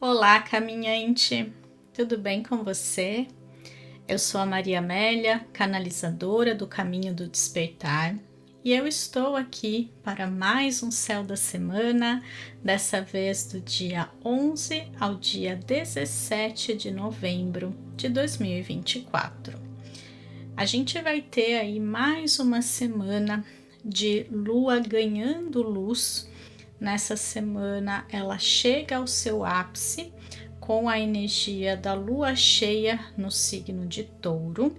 Olá, caminhante! Tudo bem com você? Eu sou a Maria Amélia, canalizadora do Caminho do Despertar, e eu estou aqui para mais um Céu da Semana, dessa vez do dia 11 ao dia 17 de novembro de 2024. A gente vai ter aí mais uma semana de Lua ganhando luz. Nessa semana ela chega ao seu ápice com a energia da lua cheia no signo de Touro.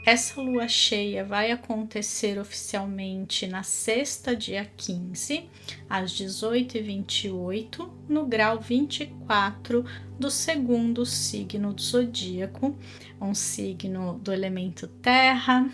Essa lua cheia vai acontecer oficialmente na sexta, dia 15, às 18h28, no grau 24 do segundo signo do zodíaco, um signo do elemento terra,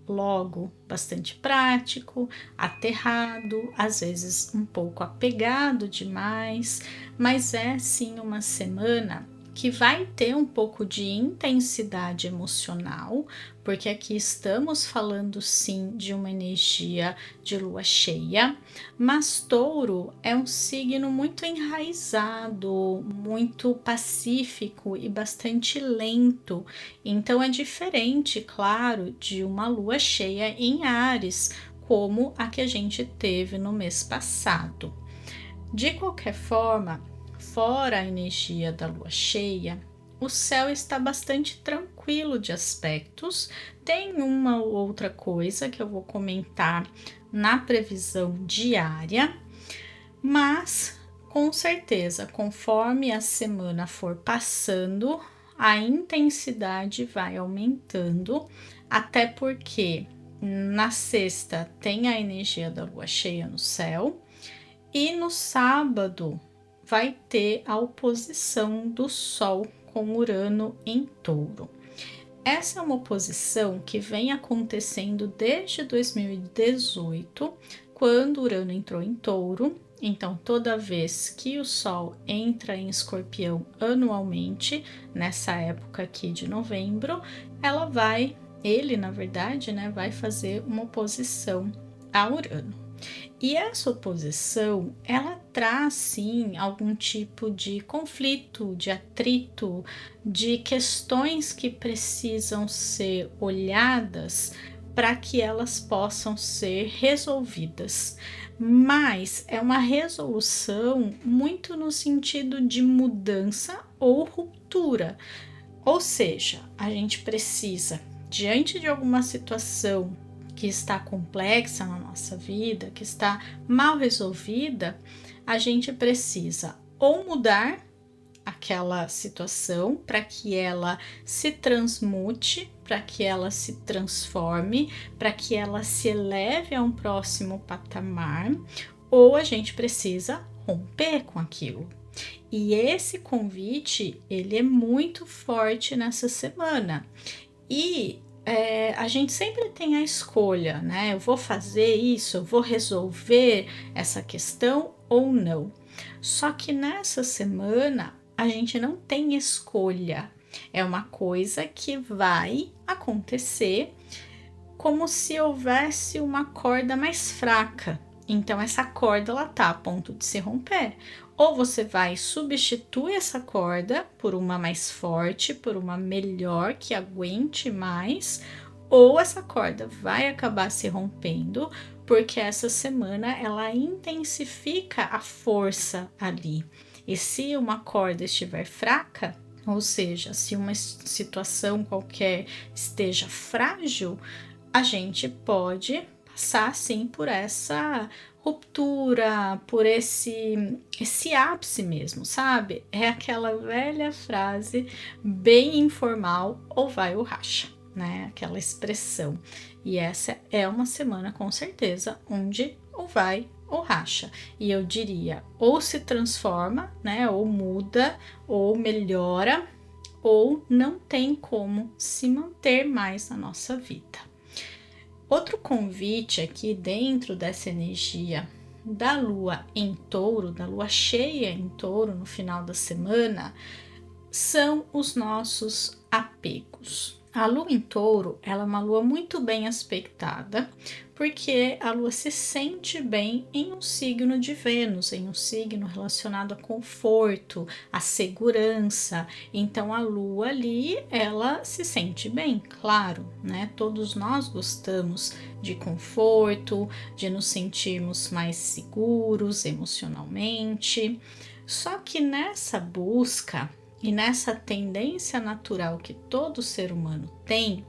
logo bastante prático, aterrado, às vezes um pouco apegado demais, mas é sim uma semana que vai ter um pouco de intensidade emocional, porque aqui estamos falando sim de uma energia de lua cheia, mas Touro é um signo muito enraizado, muito pacífico e bastante lento, então é diferente, claro, de uma lua cheia em Áries, como a que a gente teve no mês passado. De qualquer forma, fora a energia da lua cheia, o céu está bastante tranquilo de aspectos. Tem uma ou outra coisa que eu vou comentar na previsão diária, mas com certeza, conforme a semana for passando, a intensidade vai aumentando, até porque na sexta tem a energia da lua cheia no céu e no sábado vai ter a oposição do Sol com Urano em Touro. Essa é uma oposição que vem acontecendo desde 2018, quando Urano entrou em Touro. Então, toda vez que o Sol entra em Escorpião anualmente, nessa época aqui de novembro, ele na verdade, vai fazer uma oposição a Urano. E essa oposição, ela traz sim algum tipo de conflito, de atrito, de questões que precisam ser olhadas para que elas possam ser resolvidas. Mas é uma resolução muito no sentido de mudança ou ruptura. Ou seja, a gente precisa, diante de alguma situação que está complexa na nossa vida, que está mal resolvida, a gente precisa ou mudar aquela situação para que ela se transmute, para que ela se transforme, para que ela se eleve a um próximo patamar, ou a gente precisa romper com aquilo. E esse convite, ele é muito forte nessa semana. E a gente sempre tem a escolha, né? Eu vou fazer isso, eu vou resolver essa questão ou não. Só que nessa semana a gente não tem escolha. É uma coisa que vai acontecer como se houvesse uma corda mais fraca. Então essa corda ela tá a ponto de se romper. Ou você vai substituir essa corda por uma mais forte, por uma melhor que aguente mais, ou essa corda vai acabar se rompendo, porque essa semana ela intensifica a força ali. E se uma corda estiver fraca, ou seja, se uma situação qualquer esteja frágil, a gente pode passar sim por essa ruptura, por esse ápice mesmo, sabe? É aquela velha frase bem informal, ou vai ou racha, né? Aquela expressão. E essa é uma semana com certeza onde ou vai ou racha. E eu diria, ou se transforma, né? Ou muda, ou melhora, ou não tem como se manter mais na nossa vida. Outro convite aqui dentro dessa energia da lua em touro, da lua cheia em touro no final da semana, são os nossos apegos. A lua em touro, ela é uma lua muito bem aspectada, porque a lua se sente bem em um signo de Vênus, em um signo relacionado a conforto, a segurança. Então a lua ali, ela se sente bem, claro, né? Todos nós gostamos de conforto, de nos sentirmos mais seguros emocionalmente. Só que nessa busca e nessa tendência natural que todo ser humano tem,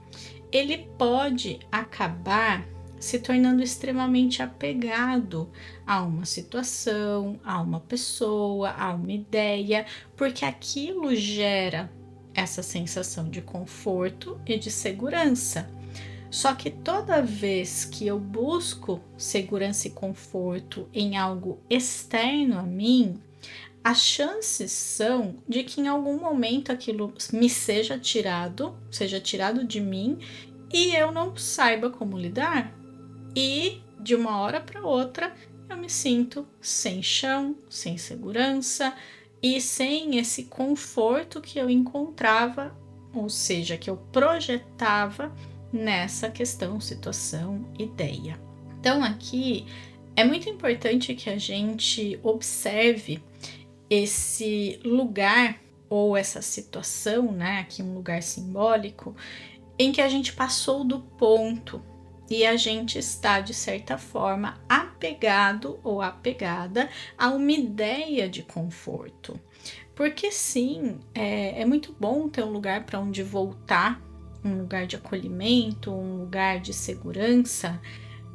ele pode acabar se tornando extremamente apegado a uma situação, a uma pessoa, a uma ideia, porque aquilo gera essa sensação de conforto e de segurança. Só que toda vez que eu busco segurança e conforto em algo externo a mim, as chances são de que em algum momento aquilo me seja tirado de mim e eu não saiba como lidar. E de uma hora para outra eu me sinto sem chão, sem segurança e sem esse conforto que eu encontrava, ou seja, que eu projetava nessa questão, situação, ideia. Então aqui é muito importante que a gente observe esse lugar ou essa situação, né, aqui um lugar simbólico, em que a gente passou do ponto e a gente está, de certa forma, apegado ou apegada a uma ideia de conforto. Porque sim, é muito bom ter um lugar para onde voltar, um lugar de acolhimento, um lugar de segurança,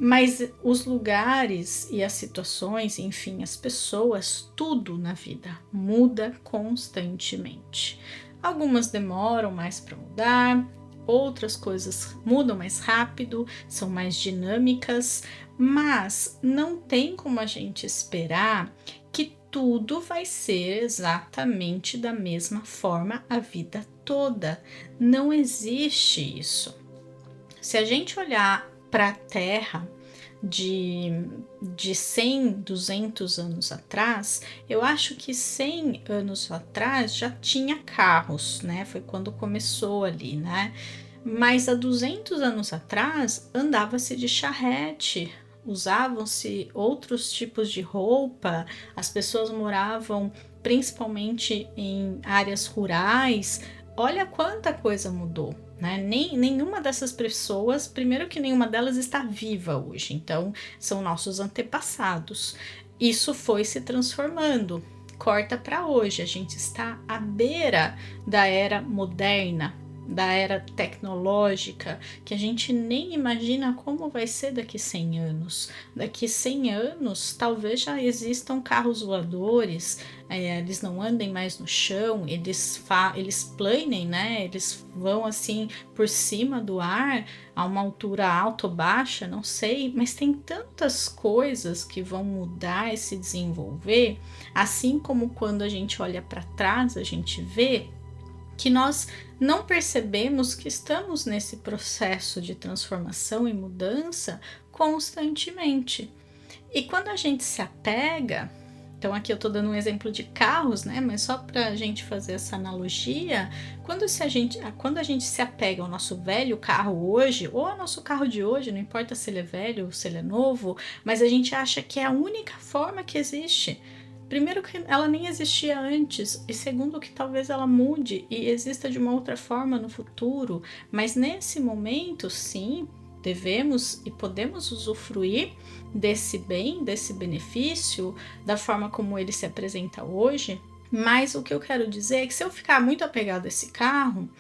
mas os lugares e as situações, enfim, as pessoas, tudo na vida muda constantemente. Algumas demoram mais para mudar, outras coisas mudam mais rápido, são mais dinâmicas, mas não tem como a gente esperar que tudo vai ser exatamente da mesma forma a vida toda. Não existe isso. Se a gente olhar para a Terra de 100, 200 anos atrás, eu acho que 100 anos atrás já tinha carros, né? Foi quando começou ali, né? Mas há 200 anos atrás andava-se de charrete, usavam-se outros tipos de roupa, as pessoas moravam principalmente em áreas rurais. Olha quanta coisa mudou. Né? Nenhuma dessas pessoas, primeiro que nenhuma delas está viva hoje, então são nossos antepassados. Isso foi se transformando. Corta para hoje, a gente está à beira da era moderna, da era tecnológica, que a gente nem imagina como vai ser daqui 100 anos. Daqui 100 anos, talvez já existam carros voadores, eles não andem mais no chão, eles planem, né? Eles vão assim por cima do ar, a uma altura alta ou baixa, não sei, mas tem tantas coisas que vão mudar e se desenvolver, assim como quando a gente olha para trás, a gente vê que nós não percebemos que estamos nesse processo de transformação e mudança constantemente. E quando a gente se apega, então aqui eu estou dando um exemplo de carros, né? Mas só para a gente fazer essa analogia, quando a gente se apega ao nosso velho carro hoje, ou ao nosso carro de hoje, não importa se ele é velho ou se ele é novo, mas a gente acha que é a única forma que existe. Primeiro que ela nem existia antes, e segundo que talvez ela mude e exista de uma outra forma no futuro, mas nesse momento, sim, devemos e podemos usufruir desse bem, desse benefício, da forma como ele se apresenta hoje. Mas o que eu quero dizer é que se eu ficar muito apegado a esse carro,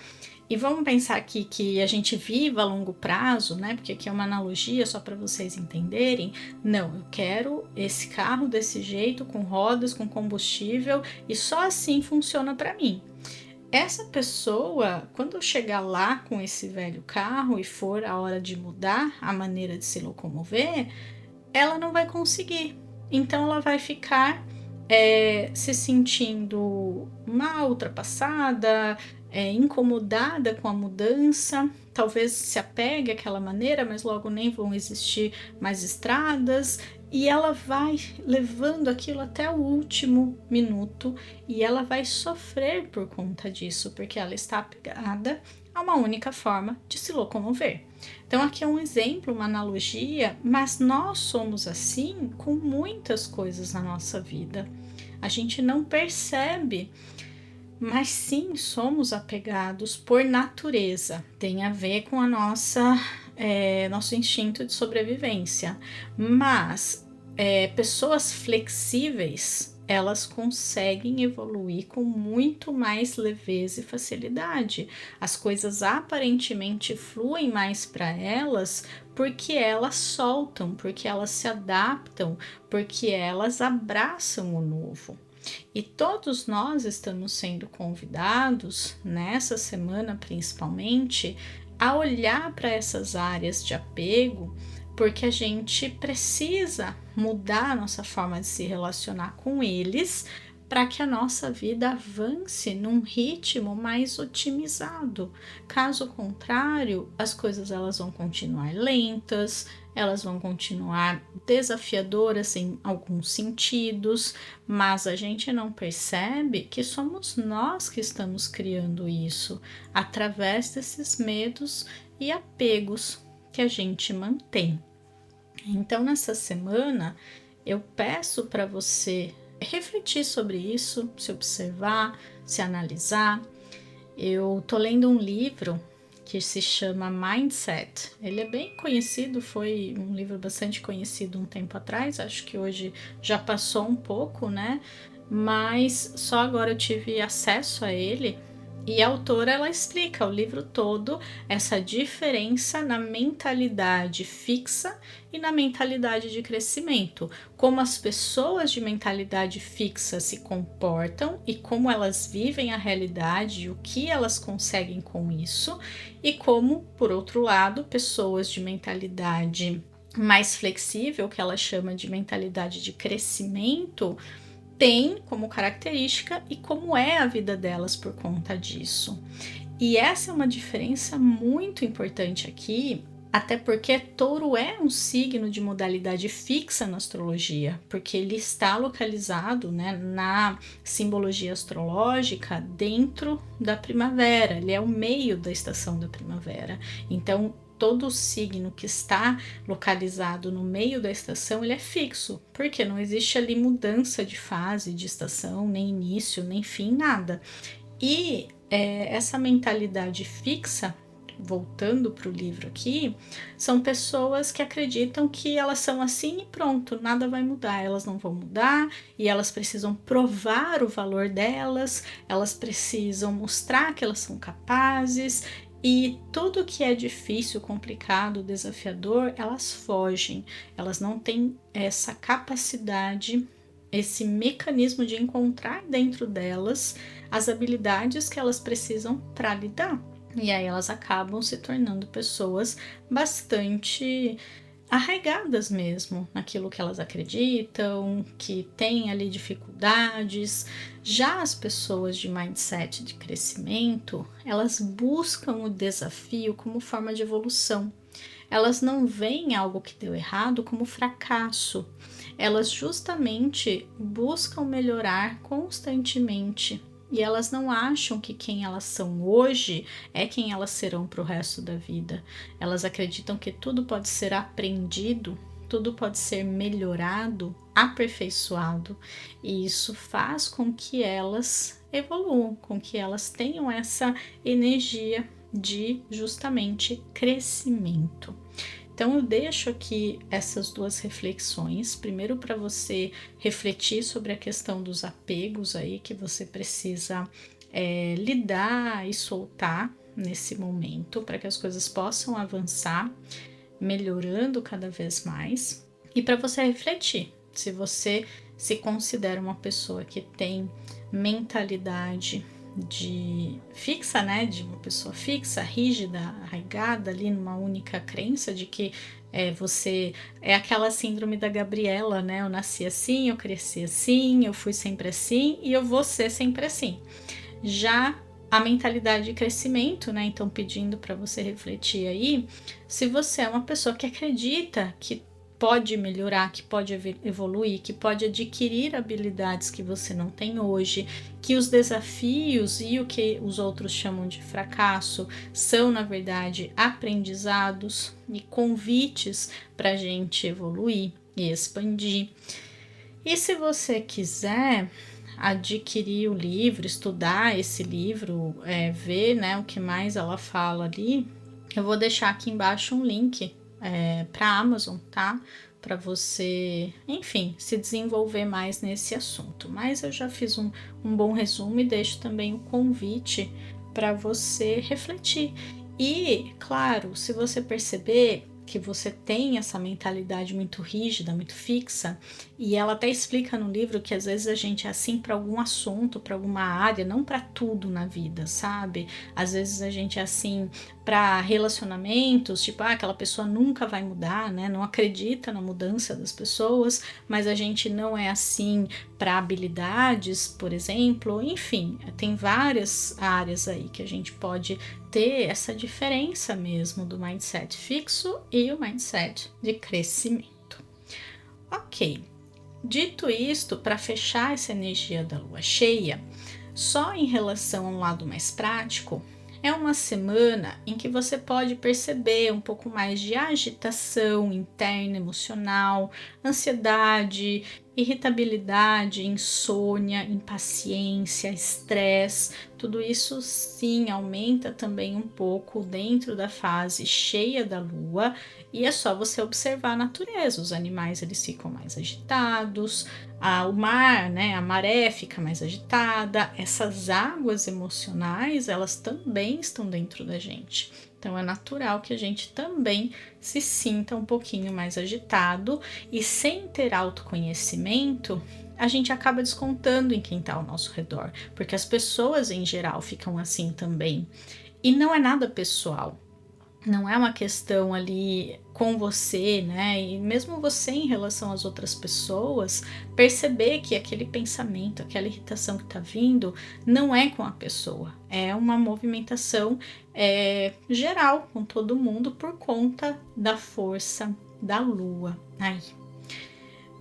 e vamos pensar aqui que a gente viva a longo prazo, né? Porque aqui é uma analogia só para vocês entenderem. Não, eu quero esse carro desse jeito, com rodas, com combustível, e só assim funciona para mim. Essa pessoa, quando chegar lá com esse velho carro e for a hora de mudar a maneira de se locomover, ela não vai conseguir. Então ela vai ficar se sentindo mal, ultrapassada, incomodada com a mudança, talvez se apegue àquela maneira, mas logo nem vão existir mais estradas, e ela vai levando aquilo até o último minuto e ela vai sofrer por conta disso, porque ela está apegada a uma única forma de se locomover. Então aqui é um exemplo, uma analogia, mas nós somos assim com muitas coisas na nossa vida. A gente não percebe, mas sim somos apegados por natureza. Tem a ver com a nosso instinto de sobrevivência. Mas pessoas flexíveis, elas conseguem evoluir com muito mais leveza e facilidade. As coisas aparentemente fluem mais para elas porque elas soltam, porque elas se adaptam, porque elas abraçam o novo. E todos nós estamos sendo convidados, nessa semana principalmente, a olhar para essas áreas de apego, porque a gente precisa mudar a nossa forma de se relacionar com eles para que a nossa vida avance num ritmo mais otimizado. Caso contrário, as coisas elas vão continuar lentas, elas vão continuar desafiadoras em alguns sentidos, mas a gente não percebe que somos nós que estamos criando isso através desses medos e apegos que a gente mantém. Então, nessa semana, eu peço para você refletir sobre isso, se observar, se analisar. Eu tô lendo um livro que se chama Mindset. Ele é bem conhecido, foi um livro bastante conhecido um tempo atrás, acho que hoje já passou um pouco, né? Mas só agora eu tive acesso a ele. E a autora, ela explica o livro todo essa diferença na mentalidade fixa e na mentalidade de crescimento, como as pessoas de mentalidade fixa se comportam e como elas vivem a realidade e o que elas conseguem com isso, e como, por outro lado, pessoas de mentalidade mais flexível, que ela chama de mentalidade de crescimento, tem como característica e como é a vida delas por conta disso. E essa é uma diferença muito importante aqui, até porque Touro é um signo de modalidade fixa na astrologia, porque ele está localizado, né, na simbologia astrológica dentro da primavera, ele é o meio da estação da primavera. Então, todo signo que está localizado no meio da estação, ele é fixo, porque não existe ali mudança de fase, de estação, nem início, nem fim, nada. E essa mentalidade fixa, voltando para o livro aqui, são pessoas que acreditam que elas são assim e pronto, nada vai mudar, elas não vão mudar e elas precisam provar o valor delas, elas precisam mostrar que elas são capazes. E tudo que é difícil, complicado, desafiador, elas fogem. Elas não têm essa capacidade, esse mecanismo de encontrar dentro delas as habilidades que elas precisam para lidar. E aí elas acabam se tornando pessoas bastante arraigadas mesmo naquilo que elas acreditam, que têm ali dificuldades. Já as pessoas de mindset de crescimento, elas buscam o desafio como forma de evolução. Elas não veem algo que deu errado como fracasso. Elas justamente buscam melhorar constantemente. E elas não acham que quem elas são hoje é quem elas serão para o resto da vida. Elas acreditam que tudo pode ser aprendido, tudo pode ser melhorado, aperfeiçoado. E isso faz com que elas evoluam, com que elas tenham essa energia de justamente crescimento. Então eu deixo aqui essas duas reflexões, primeiro para você refletir sobre a questão dos apegos aí que você precisa lidar e soltar nesse momento, para que as coisas possam avançar, melhorando cada vez mais, e para você refletir se você se considera uma pessoa que tem mentalidade fixa, né, de uma pessoa fixa, rígida, arraigada ali numa única crença de que você é aquela síndrome da Gabriela, né, eu nasci assim, eu cresci assim, eu fui sempre assim e eu vou ser sempre assim. Já a mentalidade de crescimento, né, então pedindo para você refletir aí, se você é uma pessoa que acredita que pode melhorar, que pode evoluir, que pode adquirir habilidades que você não tem hoje, que os desafios e o que os outros chamam de fracasso são, na verdade, aprendizados e convites para a gente evoluir e expandir. E se você quiser adquirir o livro, estudar esse livro, ver, né, o que mais ela fala ali, eu vou deixar aqui embaixo um link para a Amazon, tá? Para você, enfim, se desenvolver mais nesse assunto. Mas eu já fiz um bom resumo e deixo também o convite para você refletir. E, claro, se você perceber que você tem essa mentalidade muito rígida, muito fixa, e ela até explica no livro que às vezes a gente é assim para algum assunto, para alguma área, não para tudo na vida, sabe? Às vezes a gente é assim para relacionamentos, tipo, aquela pessoa nunca vai mudar, né? Não acredita na mudança das pessoas, mas a gente não é assim para habilidades, por exemplo. Enfim, tem várias áreas aí que a gente pode ter essa diferença mesmo do mindset fixo e o mindset de crescimento. Ok, dito isto, para fechar essa energia da lua cheia, só em relação ao lado mais prático, é uma semana em que você pode perceber um pouco mais de agitação interna, emocional, ansiedade, irritabilidade, insônia, impaciência, estresse. Tudo isso sim aumenta também um pouco dentro da fase cheia da lua, e é só você observar a natureza. Os animais eles ficam mais agitados, o mar, né, a maré fica mais agitada. Essas águas emocionais, elas também estão dentro da gente. Então é natural que a gente também se sinta um pouquinho mais agitado, e sem ter autoconhecimento, a gente acaba descontando em quem está ao nosso redor, porque as pessoas em geral ficam assim também. E não é nada pessoal. Não é uma questão ali com você, né? E mesmo você em relação às outras pessoas, perceber que aquele pensamento, aquela irritação que tá vindo, não é com a pessoa. É uma movimentação geral com todo mundo por conta da força da lua. Aí.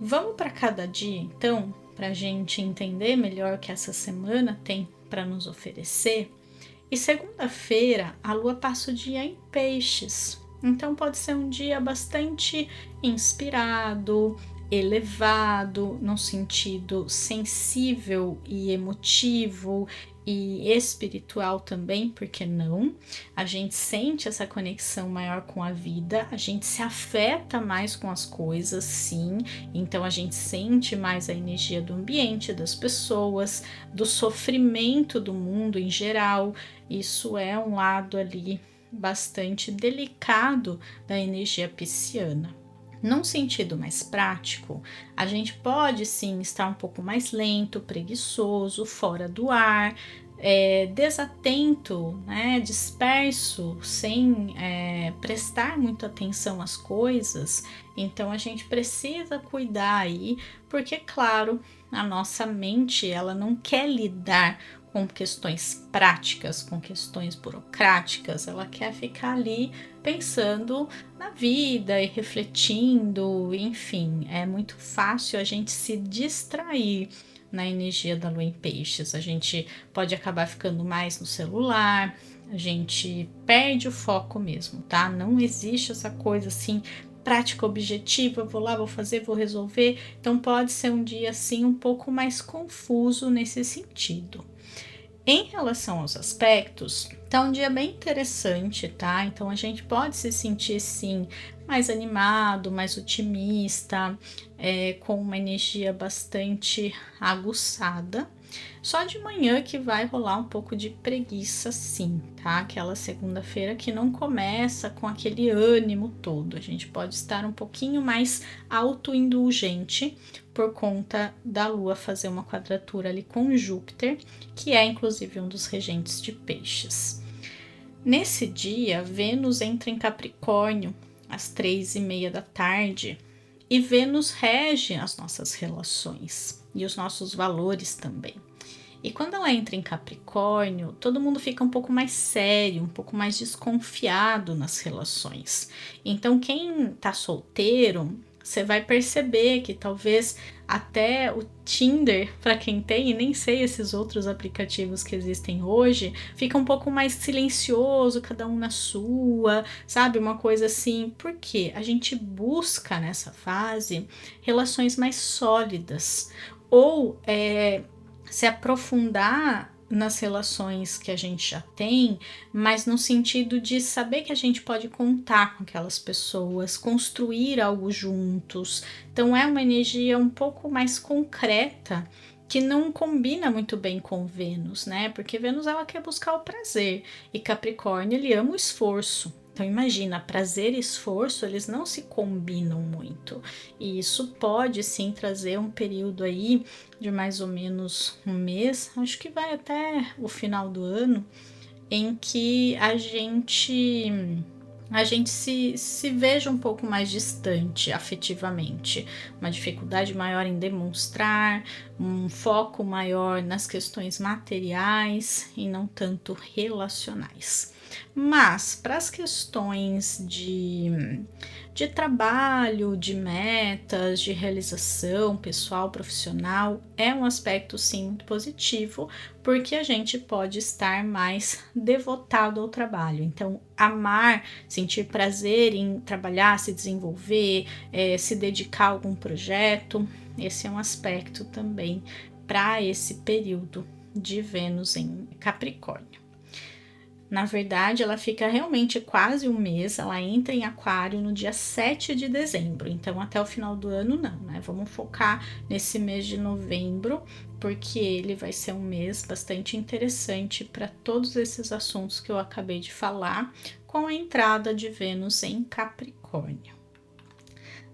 Vamos para cada dia, então, para a gente entender melhor o que essa semana tem para nos oferecer. E segunda-feira, a lua passa o dia em peixes, então pode ser um dia bastante inspirado, elevado, num sentido sensível e emotivo e espiritual também, por que não? A gente sente essa conexão maior com a vida, a gente se afeta mais com as coisas, sim, então a gente sente mais a energia do ambiente, das pessoas, do sofrimento do mundo em geral. Isso é um lado ali bastante delicado da energia pisciana. Num sentido mais prático, a gente pode sim estar um pouco mais lento, preguiçoso, fora do ar, desatento, né, disperso, sem prestar muita atenção às coisas. Então a gente precisa cuidar aí, porque claro, a nossa mente ela não quer lidar com questões práticas, com questões burocráticas, ela quer ficar ali pensando na vida e refletindo, enfim, é muito fácil a gente se distrair na energia da lua em peixes. A gente pode acabar ficando mais no celular, a gente perde o foco mesmo, tá? Não existe essa coisa assim prática objetiva, vou lá, vou fazer, vou resolver. Então pode ser um dia assim um pouco mais confuso nesse sentido. Em relação aos aspectos, tá um dia bem interessante, tá? Então a gente pode se sentir sim mais animado, mais otimista, com uma energia bastante aguçada. Só de manhã que vai rolar um pouco de preguiça, sim, tá? Aquela segunda-feira que não começa com aquele ânimo todo. A gente pode estar um pouquinho mais autoindulgente por conta da Lua fazer uma quadratura ali com Júpiter, que é inclusive um dos regentes de peixes. Nesse dia, Vênus entra em Capricórnio às 3:30 da tarde, e Vênus rege as nossas relações e os nossos valores também. E quando ela entra em Capricórnio, todo mundo fica um pouco mais sério, um pouco mais desconfiado nas relações. Então, quem tá solteiro você vai perceber que talvez até o Tinder, para quem tem, e nem sei esses outros aplicativos que existem hoje, fica um pouco mais silencioso, cada um na sua, sabe? Uma coisa assim, porque a gente busca nessa fase relações mais sólidas, ou se aprofundar nas relações que a gente já tem, mas no sentido de saber que a gente pode contar com aquelas pessoas, construir algo juntos. Então é uma energia um pouco mais concreta, que não combina muito bem com Vênus, né? Porque Vênus ela quer buscar o prazer e Capricórnio ele ama o esforço. Então imagina, prazer e esforço, eles não se combinam muito. E isso pode sim trazer um período aí de mais ou menos um mês, acho que vai até o final do ano, em que a gente se veja um pouco mais distante afetivamente, uma dificuldade maior em demonstrar, um foco maior nas questões materiais e não tanto relacionais. Mas para as questões de trabalho, de metas, de realização pessoal, profissional, é um aspecto sim muito positivo, porque a gente pode estar mais devotado ao trabalho. Então, amar, sentir prazer em trabalhar, se desenvolver, se dedicar a algum projeto, esse é um aspecto também para esse período de Vênus em Capricórnio. Na verdade, ela fica realmente quase um mês, ela entra em Aquário no dia 7 de dezembro, então até o final do ano não, né? Vamos focar nesse mês de novembro, porque ele vai ser um mês bastante interessante para todos esses assuntos que eu acabei de falar, com a entrada de Vênus em Capricórnio.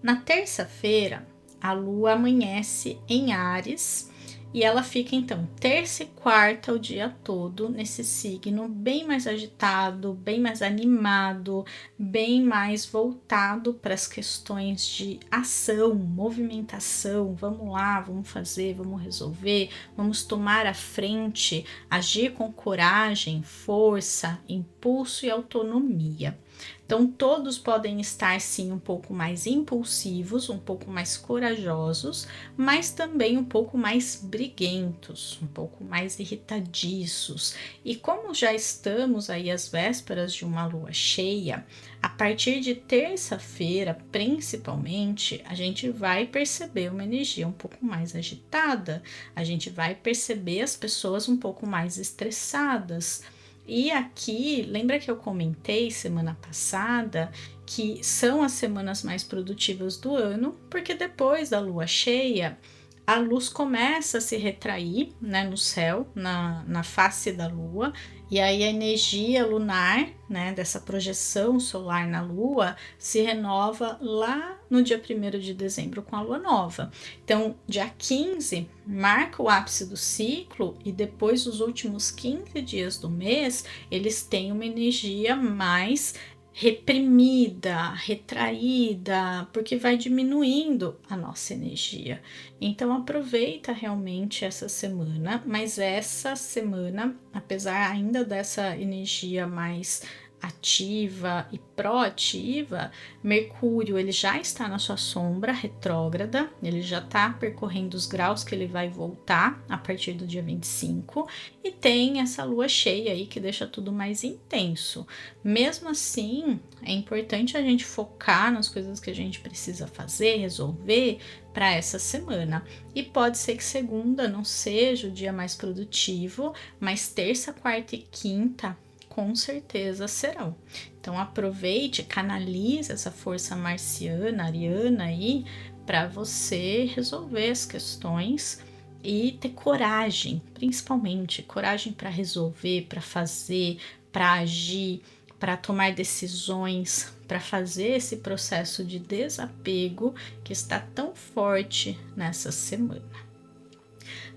Na terça-feira, a Lua amanhece em Áries, e ela fica então terça e quarta o dia todo nesse signo bem mais agitado, bem mais animado, bem mais voltado para as questões de ação, movimentação. Vamos lá, vamos fazer, vamos resolver, vamos tomar a frente, agir com coragem, força, impulso e autonomia. Então, todos podem estar sim um pouco mais impulsivos, um pouco mais corajosos, mas também um pouco mais briguentos, um pouco mais irritadiços. E como já estamos aí às vésperas de uma lua cheia, a partir de terça-feira, principalmente, a gente vai perceber uma energia um pouco mais agitada, a gente vai perceber as pessoas um pouco mais estressadas. E aqui, lembra que eu comentei semana passada que são as semanas mais produtivas do ano, porque depois da lua cheia, a luz começa a se retrair, né, no céu, na face da lua, e aí a energia lunar, né, dessa projeção solar na lua, se renova lá no dia 1º de dezembro com a lua nova. Então, dia 15 marca o ápice do ciclo e depois os últimos 15 dias do mês, eles têm uma energia mais reprimida, retraída, porque vai diminuindo a nossa energia. Então aproveita realmente essa semana, mas essa semana, apesar ainda dessa energia mais ativa e proativa, Mercúrio ele já está na sua sombra retrógrada, ele já está percorrendo os graus que ele vai voltar a partir do dia 25 e tem essa lua cheia aí que deixa tudo mais intenso. Mesmo assim, é importante a gente focar nas coisas que a gente precisa fazer, resolver para essa semana. E pode ser que segunda não seja o dia mais produtivo, mas terça, quarta e quinta com certeza serão. Então aproveite, canalize essa força marciana, ariana aí para você resolver as questões e ter coragem, principalmente coragem para resolver, para fazer, para agir, para tomar decisões, para fazer esse processo de desapego que está tão forte nessa semana.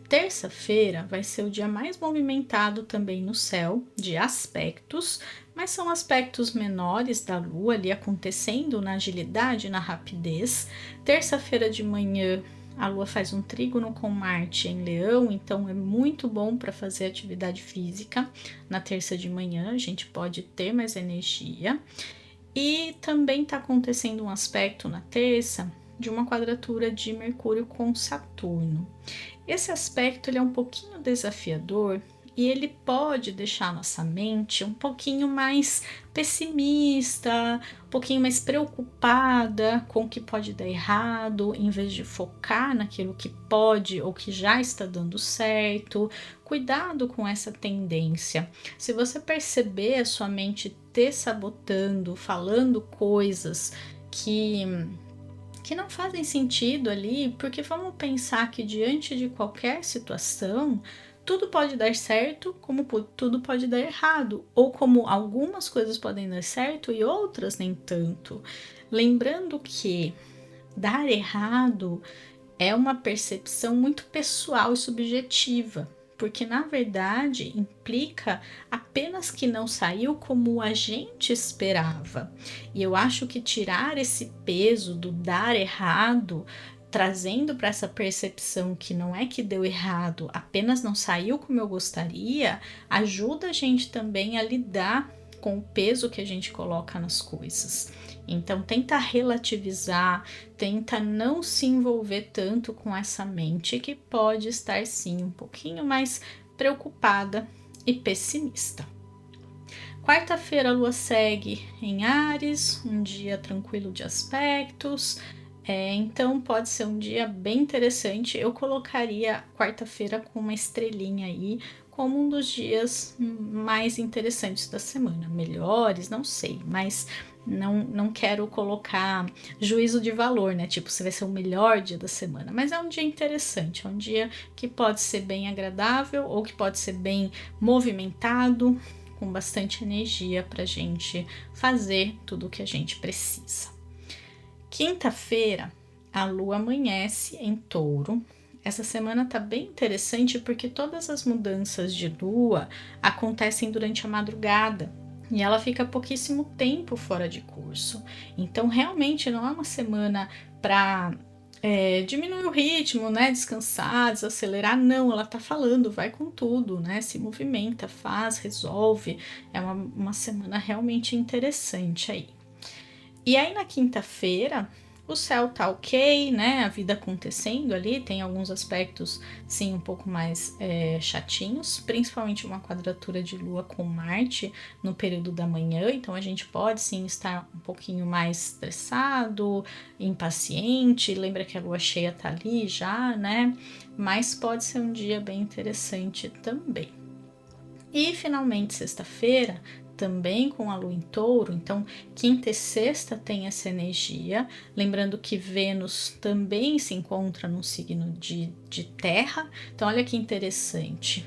Terça-feira vai ser o dia mais movimentado também no céu, de aspectos, mas são aspectos menores da Lua ali acontecendo na agilidade, na rapidez. Terça-feira de manhã, a Lua faz um trígono com Marte em Leão, então é muito bom para fazer atividade física. Na terça de manhã, a gente pode ter mais energia. E também está acontecendo um aspecto na terça de uma quadratura de Mercúrio com Saturno. Esse aspecto ele é um pouquinho desafiador e ele pode deixar nossa mente um pouquinho mais pessimista, um pouquinho mais preocupada com o que pode dar errado, em vez de focar naquilo que pode ou que já está dando certo. Cuidado com essa tendência. Se você perceber a sua mente te sabotando, falando coisas que não fazem sentido ali, porque vamos pensar que diante de qualquer situação, tudo pode dar certo, como tudo pode dar errado, ou como algumas coisas podem dar certo e outras nem tanto. Lembrando que dar errado é uma percepção muito pessoal e subjetiva, porque na verdade implica apenas que não saiu como a gente esperava. E eu acho que tirar esse peso do dar errado, trazendo para essa percepção que não é que deu errado, apenas não saiu como eu gostaria, ajuda a gente também a lidar com o peso que a gente coloca nas coisas. Então tenta relativizar, tenta não se envolver tanto com essa mente que pode estar sim um pouquinho mais preocupada e pessimista. Quarta-feira a lua segue em Áries, um dia tranquilo de aspectos, então pode ser um dia bem interessante. Eu colocaria quarta-feira com uma estrelinha aí como um dos dias mais interessantes da semana. Melhores, não sei, mas não quero colocar juízo de valor, né? Tipo, se vai ser o melhor dia da semana, mas é um dia interessante, é um dia que pode ser bem agradável ou que pode ser bem movimentado, com bastante energia para a gente fazer tudo o que a gente precisa. Quinta-feira, a lua amanhece em Touro. Essa semana tá bem interessante porque todas as mudanças de lua acontecem durante a madrugada e ela fica pouquíssimo tempo fora de curso. Então, realmente não é uma semana para diminuir o ritmo, né? Descansar, desacelerar. Não, ela tá falando, vai com tudo, né? Se movimenta, faz, resolve. É uma semana realmente interessante aí. E aí na quinta-feira o céu tá ok, né? A vida acontecendo ali, tem alguns aspectos sim um pouco mais chatinhos, principalmente uma quadratura de lua com Marte no período da manhã, então a gente pode sim estar um pouquinho mais estressado, impaciente, lembra que a lua cheia tá ali já, né? Mas pode ser um dia bem interessante também. E finalmente sexta-feira, também com a lua em Touro, então quinta e sexta tem essa energia, lembrando que Vênus também se encontra no signo de terra, então olha que interessante,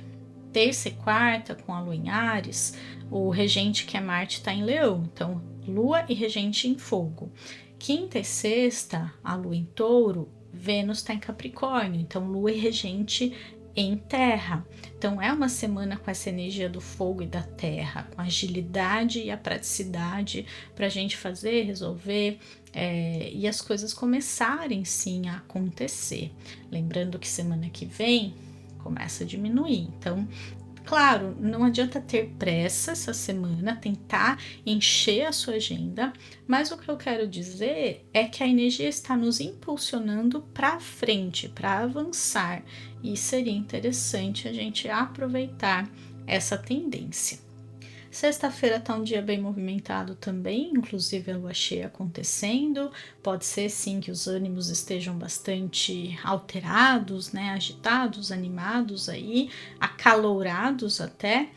terça e quarta com a lua em Áries, o regente que é Marte está em Leão, então lua e regente em fogo. Quinta e sexta, a lua em Touro, Vênus está em Capricórnio, então lua e regente em terra. Então é uma semana com essa energia do fogo e da terra, com a agilidade e a praticidade para a gente fazer, resolver e as coisas começarem sim a acontecer. Lembrando que semana que vem começa a diminuir. Então, claro, não adianta ter pressa essa semana, tentar encher a sua agenda, mas o que eu quero dizer é que a energia está nos impulsionando para frente, para avançar, e seria interessante a gente aproveitar essa tendência. Sexta-feira está um dia bem movimentado também, inclusive a lua cheia acontecendo. Pode ser sim que os ânimos estejam bastante alterados, né? Agitados, animados aí, acalorados até.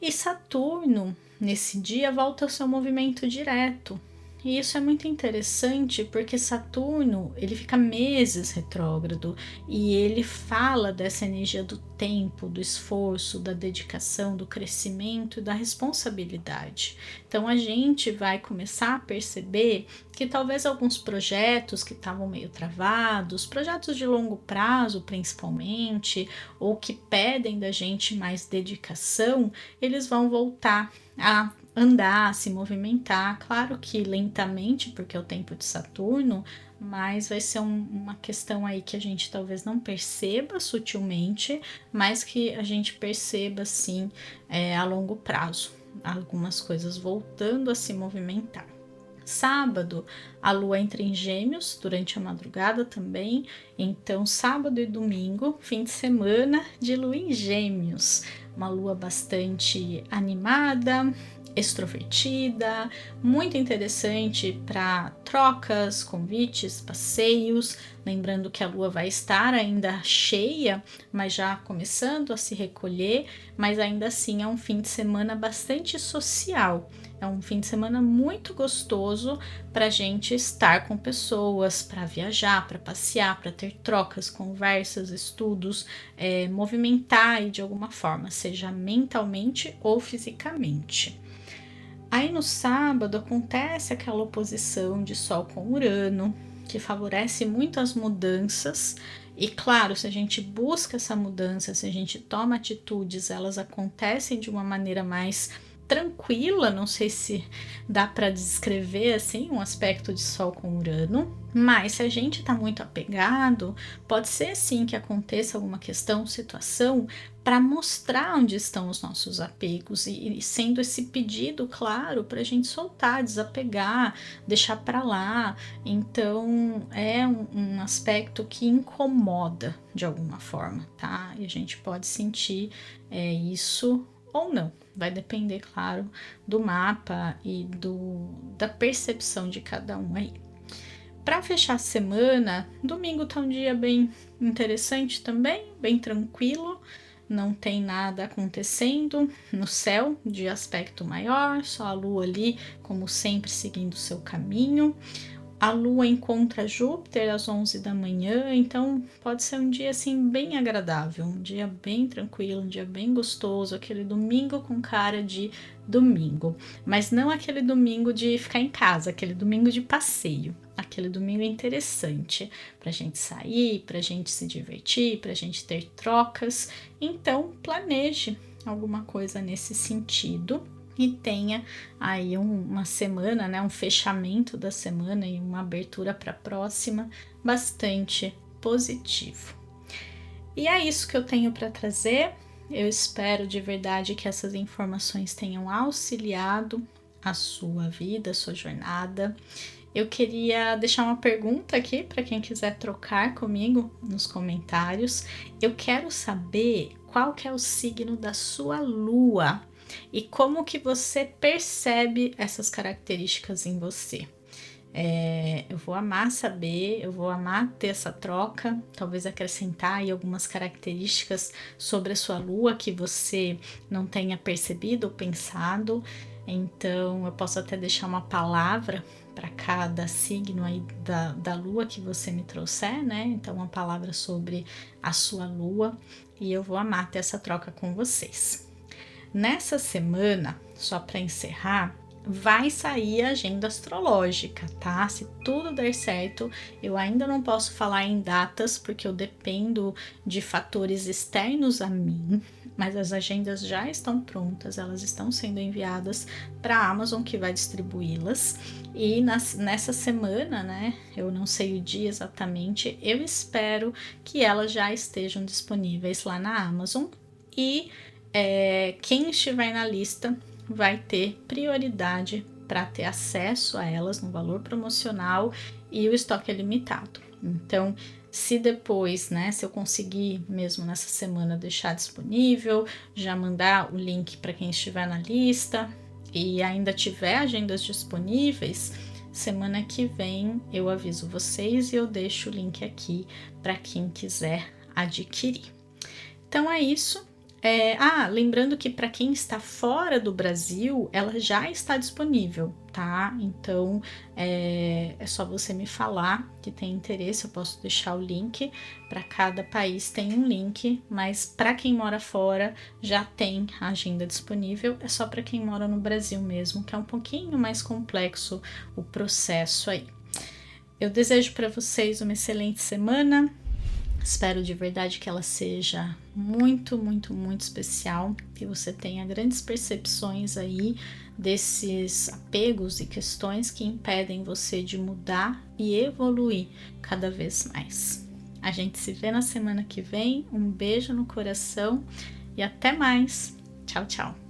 E Saturno, nesse dia, volta ao seu movimento direto. E isso é muito interessante porque Saturno ele fica meses retrógrado e ele fala dessa energia do tempo, do esforço, da dedicação, do crescimento e da responsabilidade. Então a gente vai começar a perceber que talvez alguns projetos que estavam meio travados, projetos de longo prazo principalmente, ou que pedem da gente mais dedicação, eles vão voltar a andar, a se movimentar, claro que lentamente, porque é o tempo de Saturno, mas vai ser uma questão aí que a gente talvez não perceba sutilmente, mas que a gente perceba sim a longo prazo, algumas coisas voltando a se movimentar. Sábado, a lua entra em Gêmeos durante a madrugada também, então sábado e domingo, fim de semana de lua em Gêmeos, uma lua bastante animada, extrovertida, muito interessante para trocas, convites, passeios. Lembrando que a lua vai estar ainda cheia, mas já começando a se recolher, mas ainda assim é um fim de semana bastante social. É um fim de semana muito gostoso para a gente estar com pessoas, para viajar, para passear, para ter trocas, conversas, estudos, movimentar aí de alguma forma, seja mentalmente ou fisicamente. Aí no sábado acontece aquela oposição de Sol com Urano, que favorece muito as mudanças. E claro, se a gente busca essa mudança, se a gente toma atitudes, elas acontecem de uma maneira mais tranquila, não sei se dá para descrever assim um aspecto de Sol com Urano, mas se a gente está muito apegado, pode ser sim que aconteça alguma questão, situação para mostrar onde estão os nossos apegos e sendo esse pedido claro para a gente soltar, desapegar, deixar para lá. Então é um aspecto que incomoda de alguma forma, tá? E a gente pode sentir isso ou não. Vai depender, claro, do mapa e da percepção de cada um aí. Para fechar a semana, domingo tá um dia bem interessante também, bem tranquilo, não tem nada acontecendo no céu de aspecto maior, só a lua ali, como sempre, seguindo o seu caminho. A lua encontra Júpiter às 11 da manhã, então pode ser um dia assim bem agradável, um dia bem tranquilo, um dia bem gostoso, aquele domingo com cara de domingo, mas não aquele domingo de ficar em casa, aquele domingo de passeio, aquele domingo interessante para a gente sair, para a gente se divertir, para a gente ter trocas. Então planeje alguma coisa nesse sentido e tenha aí uma semana, né, um fechamento da semana e uma abertura para a próxima bastante positivo. E é isso que eu tenho para trazer. Eu espero de verdade que essas informações tenham auxiliado a sua vida, a sua jornada. Eu queria deixar uma pergunta aqui para quem quiser trocar comigo nos comentários. Eu quero saber qual que é o signo da sua lua e como que você percebe essas características em você. Eu vou amar saber, eu vou amar ter essa troca, talvez acrescentar aí algumas características sobre a sua lua que você não tenha percebido ou pensado. Então eu posso até deixar uma palavra para cada signo aí da lua que você me trouxer, né? Então uma palavra sobre a sua lua, e eu vou amar ter essa troca com vocês. Nessa semana, só para encerrar, vai sair a agenda astrológica, tá? Se tudo der certo, eu ainda não posso falar em datas porque eu dependo de fatores externos a mim, mas as agendas já estão prontas, elas estão sendo enviadas para a Amazon, que vai distribuí-las. E nessa semana, né? Eu não sei o dia exatamente, eu espero que elas já estejam disponíveis lá na Amazon. E quem estiver na lista vai ter prioridade para ter acesso a elas no valor promocional, e o estoque é limitado. Então, se depois, né, se eu conseguir mesmo nessa semana deixar disponível, já mandar o link para quem estiver na lista e ainda tiver agendas disponíveis, semana que vem eu aviso vocês e eu deixo o link aqui para quem quiser adquirir. Então é isso. Lembrando que para quem está fora do Brasil, ela já está disponível, tá? Então é só você me falar que tem interesse, eu posso deixar o link. Para cada país tem um link, mas para quem mora fora já tem a agenda disponível. É só para quem mora no Brasil mesmo, que é um pouquinho mais complexo o processo aí. Eu desejo para vocês uma excelente semana. Espero de verdade que ela seja muito, muito, muito especial, que você tenha grandes percepções aí desses apegos e questões que impedem você de mudar e evoluir cada vez mais. A gente se vê na semana que vem. Um beijo no coração e até mais. Tchau, tchau.